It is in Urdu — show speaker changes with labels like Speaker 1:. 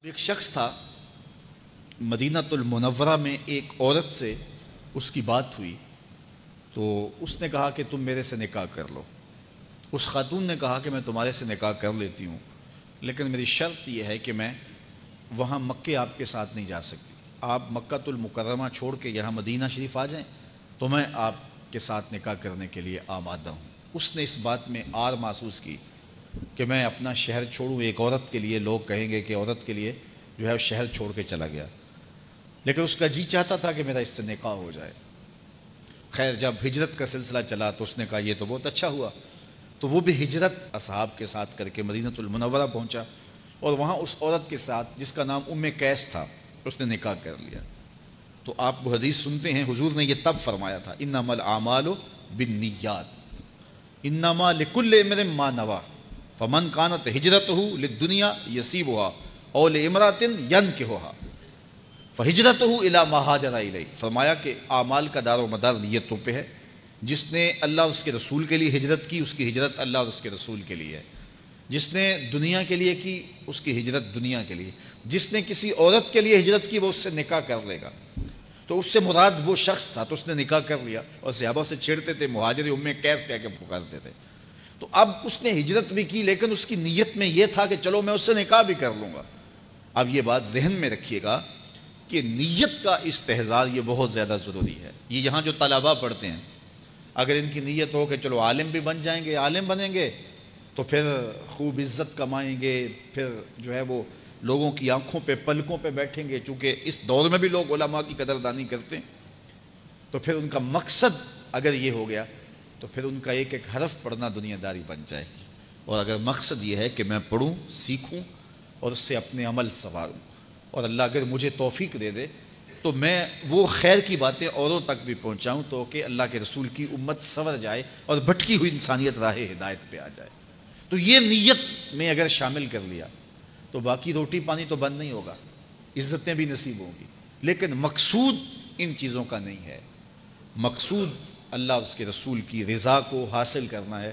Speaker 1: ایک شخص تھا مدینۃ المنورہ میں، ایک عورت سے اس کی بات ہوئی تو اس نے کہا کہ تم میرے سے نکاح کر لو۔ اس خاتون نے کہا کہ میں تمہارے سے نکاح کر لیتی ہوں، لیکن میری شرط یہ ہے کہ میں وہاں مکے آپ کے ساتھ نہیں جا سکتی۔ آپ مکۃ المکرمہ چھوڑ کے یہاں مدینہ شریف آ جائیں تو میں آپ کے ساتھ نکاح کرنے کے لیے آمادہ ہوں۔ اس نے اس بات میں آر محسوس کی کہ میں اپنا شہر چھوڑوں، ایک عورت کے لیے لوگ کہیں گے کہ عورت کے لیے جو ہے شہر چھوڑ کے چلا گیا، لیکن اس کا جی چاہتا تھا کہ میرا اس سے نکاح ہو جائے۔ خیر جب ہجرت کا سلسلہ چلا تو اس نے کہا یہ تو بہت اچھا ہوا، تو وہ بھی ہجرت اصحاب کے ساتھ کر کے مدینۃ المنورہ پہنچا اور وہاں اس عورت کے ساتھ جس کا نام ام قیس تھا اس نے نکاح کر لیا۔ تو آپ وہ حدیث سنتے ہیں، حضور نے یہ تب فرمایا تھا انما الاعمال بالنیات انما لکل امرئ ما نوی فمن كانت ہجرتہ للدنیا یصیبها او لامرأۃ ینکحها فہجرتہ الی ما ہاجر الیہ۔ فرمایا کہ اعمال کا دار و مدار نیتوں پہ ہے۔ جس نے اللہ اور اس کے رسول کے لیے ہجرت کی، اس کی ہجرت اللہ اور اس کے رسول کے لیے ہے۔ جس نے دنیا کے لیے کی، اس کی ہجرت دنیا کے لیے۔ جس نے کسی عورت کے لیے ہجرت کی وہ اس سے نکاح کر لے گا۔ تو اس سے مراد وہ شخص تھا، تو اس نے نکاح کر لیا اور صحابہ سے چھیڑتے تھے، مہاجر ام قیس کہہ کے پکارتے تھے۔ تو اب اس نے ہجرت بھی کی لیکن اس کی نیت میں یہ تھا کہ چلو میں اس سے نکاح بھی کر لوں گا۔ اب یہ بات ذہن میں رکھیے گا کہ نیت کا استحضار یہ بہت زیادہ ضروری ہے۔ یہ یہاں جو طلباء پڑھتے ہیں، اگر ان کی نیت ہو کہ چلو عالم بھی بن جائیں گے، عالم بنیں گے تو پھر خوب عزت کمائیں گے، پھر جو ہے وہ لوگوں کی آنکھوں پہ پلکوں پہ بیٹھیں گے، چونکہ اس دور میں بھی لوگ علماء کی قدردانی کرتے ہیں، تو پھر ان کا مقصد اگر یہ ہو گیا تو پھر ان کا ایک ایک حرف پڑھنا دنیا داری بن جائے گی۔ اور اگر مقصد یہ ہے کہ میں پڑھوں، سیکھوں اور اس سے اپنے عمل سنواروں، اور اللہ اگر مجھے توفیق دے دے تو میں وہ خیر کی باتیں اوروں تک بھی پہنچاؤں تو کہ اللہ کے رسول کی امت سنور جائے اور بھٹکی ہوئی انسانیت راہ ہدایت پہ آ جائے۔ تو یہ نیت میں اگر شامل کر لیا تو باقی روٹی پانی تو بند نہیں ہوگا، عزتیں بھی نصیب ہوں گی، لیکن مقصود ان چیزوں کا نہیں ہے۔ مقصود اللہ اور اس کے رسول کی رضا کو حاصل کرنا ہے۔